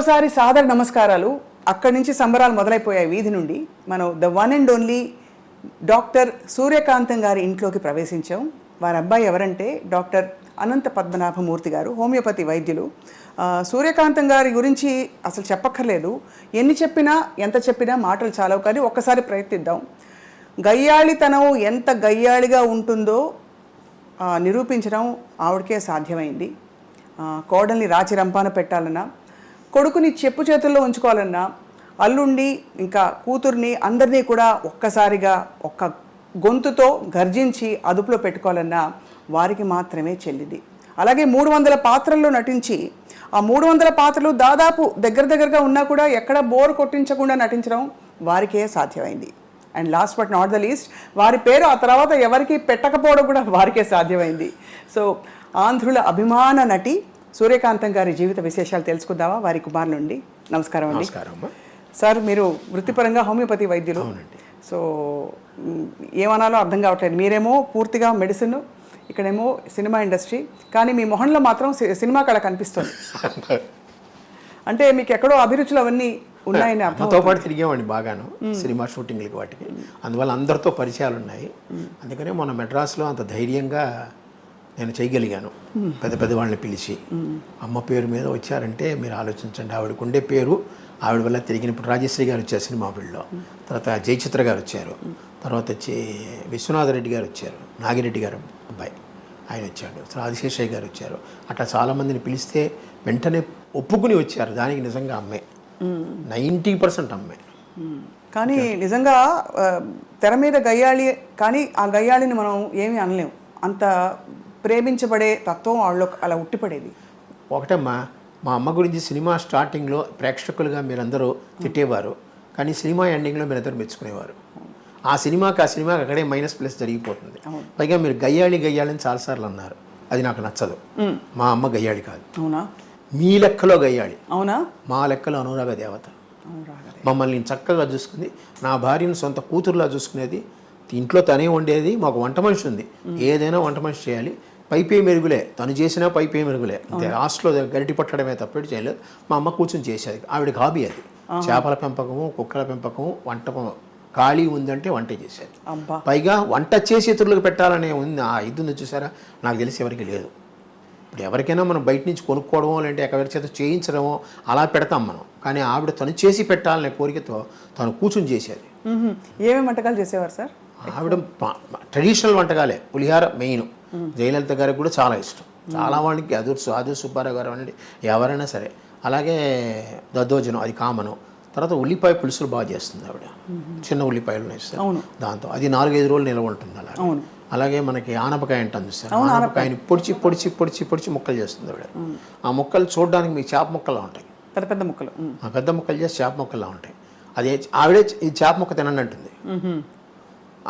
మరోసారి సాదర నమస్కారాలు. అక్కడి నుంచి సంబరాలు మొదలైపోయాయి. వీధి నుండి మనం the one and only doctor Suryakantham గారి ఇంట్లోకి ప్రవేశించాం. వారి అబ్బాయి ఎవరంటే డాక్టర్ అనంత పద్మనాభమూర్తి గారు, హోమియోపతి వైద్యులు. సూర్యకాంతం గారి గురించి అసలు చెప్పక్కర్లేదు. ఎన్ని చెప్పినా ఎంత చెప్పినా మాటలు చాలవు, కానీ ఒక్కసారి ప్రయత్నిద్దాం. గయ్యాళితనం ఎంత గయ్యాళిగా ఉంటుందో నిరూపించడం ఆవిడకే సాధ్యమైంది. కోడల్ని రాచి రంపాన పెట్టాలన్నా, కొడుకుని చెప్పు చేతుల్లో ఉంచుకోవాలన్నా, అల్లుండి ఇంకా కూతుర్ని అందరినీ కూడా ఒక్కసారిగా ఒక్క గొంతుతో గర్జించి అదుపులో పెట్టుకోవాలన్నా వారికి మాత్రమే చెల్లింది. అలాగే 300 పాత్రల్లో నటించి ఆ 300 పాత్రలు దాదాపు దగ్గరగా ఉన్నా కూడా ఎక్కడ బోర్ కొట్టించకుండా నటించడం వారికే సాధ్యమైంది. And last but not the least, వారి పేరు ఆ తర్వాత ఎవరికి పెట్టకపోవడం కూడా వారికే సాధ్యమైంది. సో ఆంధ్రుల అభిమాన నటి సూర్యకాంతం గారి జీవిత విశేషాలు తెలుసుకుందామా వారి కుమార్ నుండి. నమస్కారం అండి. సార్, మీరు వృత్తిపరంగా హోమియోపతి వైద్యులు. సో ఏమనాలో అర్థం కావట్లేదు. మీరేమో పూర్తిగా మెడిసిన్, ఇక్కడేమో సినిమా ఇండస్ట్రీ, కానీ మీ మొహంలో మాత్రం సినిమా కళ కనిపిస్తుంది. అంటే మీకు ఎక్కడో అభిరుచులు అవన్నీ ఉన్నాయని అర్థంతో పాటు తిరిగామండి బాగాను సినిమా షూటింగ్లకి వాటికి. అందువల్ల అందరితో పరిచయాలు ఉన్నాయి. అందుకనే మొన్న మెడ్రాస్లో అంత ధైర్యంగా నేను చేయగలిగాను. పెద్ద వాళ్ళని పిలిచి అమ్మ పేరు మీద వచ్చారంటే మీరు ఆలోచించండి. ఆవిడకు ఉండే పేరు, ఆవిడ వల్ల తిరిగిన. ఇప్పుడు రాజశ్రీ గారు వచ్చారు సినిమా ఫీల్డ్లో, తర్వాత జయచిత్ర గారు వచ్చారు, తర్వాత వచ్చి విశ్వనాథరెడ్డి గారు వచ్చారు, నాగిరెడ్డి గారు అబ్బాయి ఆయన వచ్చాడు, తర్వాత ఆదిశేషయ్య గారు వచ్చారు. అట్లా చాలామందిని పిలిస్తే వెంటనే ఒప్పుకుని వచ్చారు. దానికి నిజంగా అమ్మే 90% అమ్మే. కానీ నిజంగా తెర మీద గయ్యాళి, కానీ ఆ గయ్యాళిని మనం ఏమీ అనలేము. అంత ప్రేమించబడే తత్వం వాళ్ళు అలా ఉట్టిపడేది. ఒకటమ్మా, మా అమ్మ గురించి సినిమా స్టార్టింగ్లో ప్రేక్షకులుగా మీరందరూ తిట్టేవారు, కానీ సినిమా ఎండింగ్లో మీరందరూ మెచ్చుకునేవారు. ఆ సినిమాకి అక్కడే మైనస్ జరిగిపోతుంది. పైగా మీరు గయ్యాళి అని చాలాసార్లు అన్నారు. అది నాకు నచ్చదు. మా అమ్మ గయ్యాళి కాదు. అవునా? మీ లెక్కలో గయ్యాళి. అవునా? మా లెక్కలో అనురాగ దేవత. మమ్మల్ని చక్కగా చూసుకుంది. నా భార్యను సొంత కూతురులా చూసుకునేది. ఇంట్లో తనే వండేది. మాకు వంట మనిషి ఉంది. ఏదైనా వంట మనిషి చేయాలి. పైపే మెరుగులే, తను చేసినా పైపే మెరుగులే. లాస్ట్లో గరిటి పట్టడమే తప్పేటి చేయలేదు. మా అమ్మ కూర్చొని చేసేది. ఆవిడకి హాబీ అది. చేపల పెంపకము, కుక్కల పెంపకము, వంట ఖాళీ ఉందంటే వంట చేసేది. పైగా వంట చేసి ఇతరులకు పెట్టాలనే ఉంది. ఆ ఇది ఉంది చూసారా, నాకు తెలిసి ఎవరికి లేదు. ఇప్పుడు ఎవరికైనా మనం బయట నుంచి కొనుక్కోవడమో లేదంటే ఎవరి చేత చేయించడమో అలా పెడతాం మనం. కానీ ఆవిడ తను చేసి పెట్టాలనే కోరికతో తను కూర్చొని చేసేది. ఏమేమి వంటకాలు చేసేవారు సార్? ఆవిడ ట్రెడిషనల్ వంటకాలే. పులిహార మెయిన్. జయలలిత గారికి కూడా చాలా ఇష్టం. చాలా వాళ్ళకి ఆదూర్ సుబ్బారావు గారు అనండి, ఎవరైనా సరే. అలాగే దద్దోజనం, అది కామను. తర్వాత ఉల్లిపాయ పులుసులు బాగా చేస్తుంది ఆవిడ. చిన్న ఉల్లిపాయలు వేస్తారు దాంతో. అది 4-5 రోజులు నిల్వ ఉంటుంది. అలాగే మనకి ఆనపకాయ అంటాం చూస్తారు. ఆనపకాయని పొడిచి ముక్కలు చేస్తుంది ఆవిడ. ఆ ముక్కలు చూడడానికి మీకు చేప ముక్కలా ఉంటాయి. పెద్ద ముక్కలు. పెద్ద ముక్కలు చేసి చేప ముక్కల్లా ఉంటాయి. అది ఆవిడే ఈ చేప ముక్క తినండి అంటుంది.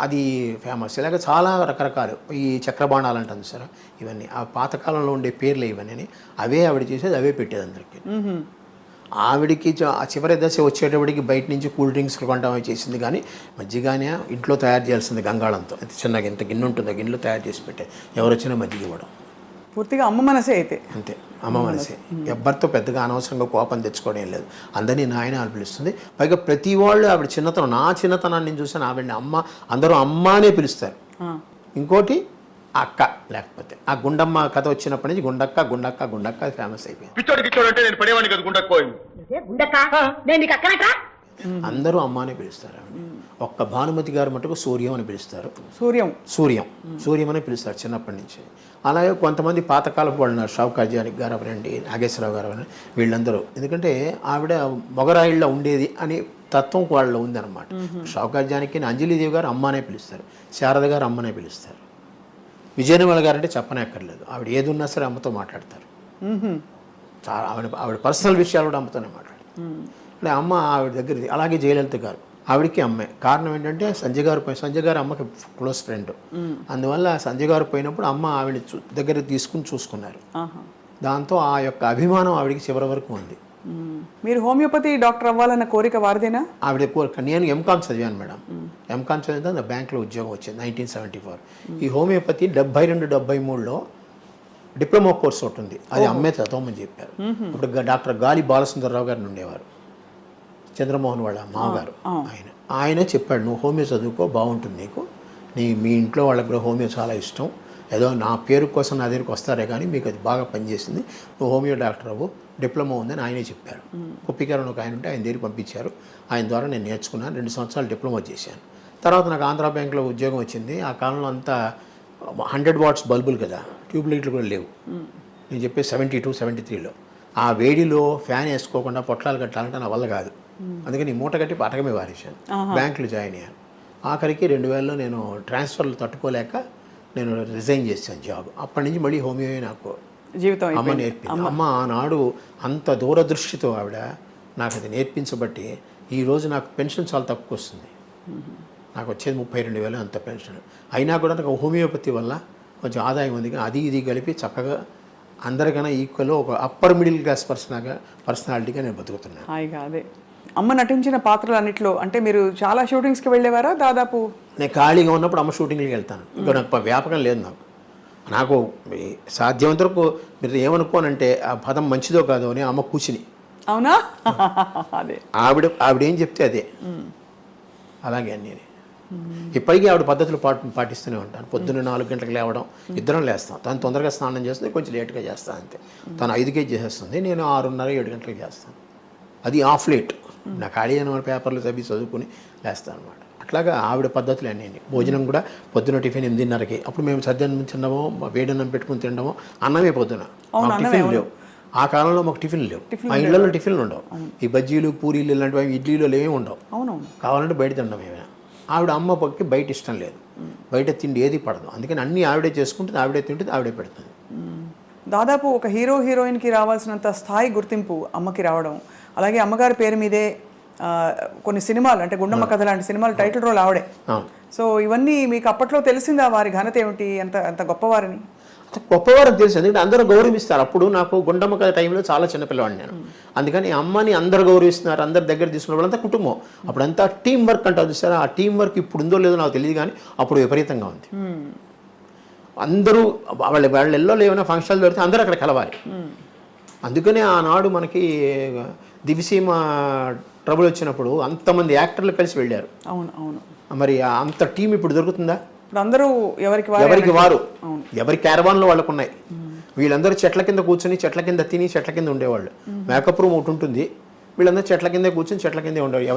అది ఫేమస్. ఇలాగ చాలా రకరకాలు ఈ చక్రబాణాలు అంటాను సార్. ఇవన్నీ ఆ పాతకాలంలో ఉండే పేర్లు ఇవన్నీ. అవే ఆవిడ చేసేది, అవే పెట్టేది అందరికీ. ఆవిడికి ఆ చివరి దశ వచ్చేటప్పటికి బయట నుంచి కూల్ డ్రింక్స్ కొంటామే చేసింది. కానీ మజ్జిగానే ఇంట్లో తయారు చేయాల్సింది గంగాళంతో. చిన్నగా ఇంత గిన్నె ఉంటుందో గిన్నెలో తయారు చేసి పెట్టే. ఎవరు వచ్చినా మజ్జిగ ఇవ్వడం. పూర్తిగా అమ్మ మనసే అయితే. అంతే, అమ్మ మనసే. ఎవ్వరితో పెద్దగా అనవసరంగా కోపం తెచ్చుకోవడం లేదు. అందరినీ నాయన అని పిలుస్తుంది. పైగా ప్రతి వాళ్ళు ఆవిడ చిన్నతనం, నా చిన్నతనాన్ని నేను చూసాను. ఆవిడని అమ్మ, అందరూ అమ్మ అనే పిలుస్తారు. ఇంకోటి అక్క, లేకపోతే ఆ గుండమ్మ కథ వచ్చినప్పటి నుంచి గుండక్క ఫేమస్ అయిపోయింది. అందరూ అమ్మ అని పిలుస్తారు ఆవిడ. ఒక్క భానుమతి గారు మటుకు సూర్యం అని పిలుస్తారు. సూర్యం అని పిలుస్తారు చిన్నప్పటి నుంచి. అలాగే కొంతమంది పాతకాలపు వాళ్ళు ఉన్నారు. షౌకాత్ జానకి గారు అవరండి, నాగేశ్వరరావు గారు అవరండి, వీళ్ళందరూ. ఎందుకంటే ఆవిడ మొగరాయిళ్ళ ఉండేది అని తత్వం వాళ్ళలో ఉందన్నమాట. షౌకాత్ జానకి అంజలిదేవి గారు అమ్మ అనే పిలుస్తారు. శారద గారు అమ్మనే పిలుస్తారు. విజయనిర్మల గారు అంటే చెప్పనక్కర్లేదు. ఆవిడ ఏది ఉన్నా సరే అమ్మతో మాట్లాడతారు. చాలా ఆవిడ పర్సనల్ విషయాలు కూడా అమ్మతోనే మాట్లాడతారు. అంటే అమ్మ ఆవిడ దగ్గరది. అలాగే జయలలిత గారు, ఆవిడకి అమ్మే. కారణం ఏంటంటే సంజయ్ గారు అమ్మకి క్లోజ్ ఫ్రెండ్. అందువల్ల సంజయ్ గారు పోయినప్పుడు అమ్మ ఆవిడ దగ్గర తీసుకుని చూసుకున్నారు. దాంతో ఆ యొక్క అభిమానం ఆవిడకి చివరి వరకు ఉంది. మీరు హోమియోపతి డాక్టర్ అవ్వాలన్న కోరిక వారిదేనా? ఆవిడ కోరిక. నేను ఎంకామ్ చదివాను మేడం. ఎంకామ్ చదివితే బ్యాంక్లో ఉద్యోగం వచ్చింది 1974. ఈ హోమియోపతి 72-73లో డిప్లొమా కోర్స్ ఒకటి ఉంది, అది అమ్మే చదవమని చెప్పారు. ఇప్పుడు డాక్టర్ గాలి బాలసుందరరావు గారిని ఉండేవారు, చంద్రమోహన్ వాళ్ళ మామగారు. ఆయన చెప్పాడు, నువ్వు హోమియో చదువుకో, బాగుంటుంది నీకు, మీ ఇంట్లో వాళ్ళకి కూడా హోమియో చాలా ఇష్టం, ఏదో నా పేరు కోసం నా దగ్గరికి వస్తారే కానీ మీకు అది బాగా పనిచేసింది, నువ్వు హోమియో డాక్టర్ అవ్వు, డిప్లొమా ఉందని ఆయనే చెప్పారు. కుప్పికారం ఒక ఆయన ఉంటే ఆయన దగ్గరికి పంపించారు. ఆయన ద్వారా నేను నేర్చుకున్నాను, 2 సంవత్సరాలు డిప్లొమా చేశాను. తర్వాత నాకు ఆంధ్రా బ్యాంక్లో ఉద్యోగం వచ్చింది. ఆ కాలంలో అంతా 100 వాట్స్ బల్బులు కదా, ట్యూబ్ లైట్లు కూడా లేవు. నేను చెప్పే 72, 73లో ఆ వేడిలో ఫ్యాన్ వేసుకోకుండా పొట్లాలు కట్టాలంటే నా వల్ల కాదు. అందుకని మూట కట్టి పటకమే వారేశాను. బ్యాంకులో జాయిన్ అయ్యాను. ఆఖరికి 2000లో నేను ట్రాన్స్ఫర్లు తట్టుకోలేక నేను రిజైన్ చేశాను జాబ్. అప్పటి నుంచి మళ్ళీ హోమియో నాకు జీవితం అమ్మ నేర్పింది. అమ్మ ఆనాడు అంత దూరదృష్టితో ఆవిడ నాకు అది నేర్పించబట్టి ఈరోజు నాకు పెన్షన్ చాలా తక్కువ వస్తుంది. నాకు వచ్చేది 32,000 అంత పెన్షన్. అయినా కూడా నాకు హోమియోపతి వల్ల కొంచెం ఆదాయం ఉంది. అది ఇది కలిపి చక్కగా అందరికన్నా ఈక్వల్ ఒక అప్పర్ మిడిల్ క్లాస్ పర్సనాలిటీగా నేను బతుకుతున్నాను. హాయిగా అదే అమ్మ నటించిన పాత్రలు అన్నిట్లో అంటే మీరు చాలా షూటింగ్స్కి వెళ్ళేవారా? దాదాపు నేను ఖాళీగా ఉన్నప్పుడు అమ్మ షూటింగ్కి వెళ్తాను. ఇంకా నాకు వ్యాపకం లేదు. నాకు సాధ్యమంత వరకు మీరు ఏమనుకోనంటే ఆ పదం మంచిదో కాదో అని అమ్మ కూర్చుని. అవునా? అదే ఆవిడ ఏం చెప్తే అదే అలాగే అని నేను ఇప్పటికీ ఆవిడ పద్ధతులు పాటిస్తూనే ఉంటాను. పొద్దున్న 4 గంటలకు లేవడం, ఇద్దరం లేస్తాం. తను తొందరగా స్నానం చేస్తుంది, కొంచెం లేట్గా చేస్తాను అంతే. తను 5కే చేసేస్తుంది, నేను 6:30, 7 గంటలకు చేస్తాను. అది ఆఫ్ లేట్. నా ఖాళీ అయిన పేపర్లు చదువుకుని లేస్తాను అనమాట. అట్లాగా ఆవిడ పద్ధతులు అన్నీ. భోజనం కూడా పొద్దున టిఫిన్ 8:30కి. అప్పుడు మేము సద్యాన్నం తినడమో, వేడన్నం పెట్టుకుని తినడమో, అన్నమే పొద్దున. టిఫిన్ లేవు ఆ కాలంలో, మాకు టిఫిన్ లేవు. మా ఇళ్లలో టిఫిన్లు ఉండవు. ఈ బజ్జీలు, పూరీలు ఇలాంటివి, ఇడ్లీలు ఏమి ఉండవు. కావాలంటే బయట తినడం ఏమైనా. ఆవిడ అమ్మ పక్కకి బయట ఇష్టం లేదు, బయట తిండి ఏది పడదు. అందుకని అన్నీ ఆవిడే చేసుకుంటుంది, ఆవిడే తింటుంది, ఆవిడే పెడుతుంది. దాదాపు ఒక హీరోయిన్కి రావాల్సినంత స్థాయి గుర్తింపు అమ్మకి రావడం, అలాగే అమ్మగారి పేరు మీదే కొన్ని సినిమాలు అంటే గుండమ్మ కథ లాంటి సినిమాలు టైటిల్ రోల్ ఆవిడే. సో ఇవన్నీ మీకు అప్పట్లో తెలిసిందా వారి ఘనత ఏమిటి, ఎంత గొప్పవారని? గొప్పవారని తెలుసు, ఎందుకంటే అందరూ గౌరవిస్తారు. అప్పుడు నాకు గుండమ్మ కథ టైంలో చాలా చిన్నపిల్లవాడిని నేను. అందుకని అమ్మని అందరు గౌరవిస్తున్నారు, అందరి దగ్గర తీసుకున్న వాళ్ళంతా కుటుంబం. అప్పుడంతా టీం వర్క్ అంటారు చూసారా, ఆ టీం వర్క్ ఇప్పుడు ఉందో లేదో నాకు తెలియదు, కానీ అప్పుడు విపరీతంగా ఉంది. అందరూ వాళ్ళ ఏమైనా ఫంక్షన్లు పెడితే అందరూ అక్కడ కలవాలి. అందుకనే ఆనాడు మనకి దివిసీమ ట్రబుల్ వచ్చినప్పుడు అంతమంది యాక్టర్లు కలిసి వెళ్ళారు. అవును. మరి అంత టీం ఇప్పుడు దొరుకుతుందా? అందరూ ఎవరికి వారు ఎవరి క్యారవాన్లో వాళ్ళకు ఉన్నాయి. వీళ్ళందరూ చెట్ల కింద కూర్చొని, చెట్ల కింద తిని, చెట్ల కింద ఉండేవాళ్ళు. మేకప్ రూమ్ ఒకటి ఉంటుంది, వీళ్ళందరూ చెట్ల కిందే కూర్చొని చెట్ల కిందే ఉండేవాళ్ళు.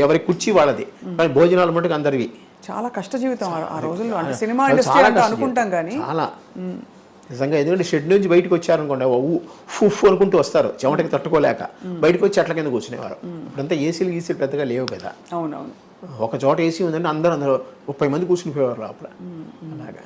ఎవరి కుర్చీ వాళ్ళది, కానీ భోజనాలు మటుకు అందరివి. చాలా కష్ట జీవితం ఆ రోజుల్లో. అంటే సినిమా ఇండస్ట్రీ అంటే అనుకుంటాం కానీ చాలా నిజంగా. ఎందుకంటే షెడ్ నుంచి బయటకు వచ్చారనుకోండి, ఉఫ్ అనుకుంటూ వస్తారు, చెమటకి తట్టుకోలేక బయటకు వచ్చి చెట్ల కింద కూర్చునేవారు. ఇప్పుడంతా ఏసీలు పెద్దగా లేవు కదా. అవునవును. ఒక చోట ఏసీ ఉందంటే అందరూ 30 మంది కూర్చుని పోయేవారు లోపల. అలాగా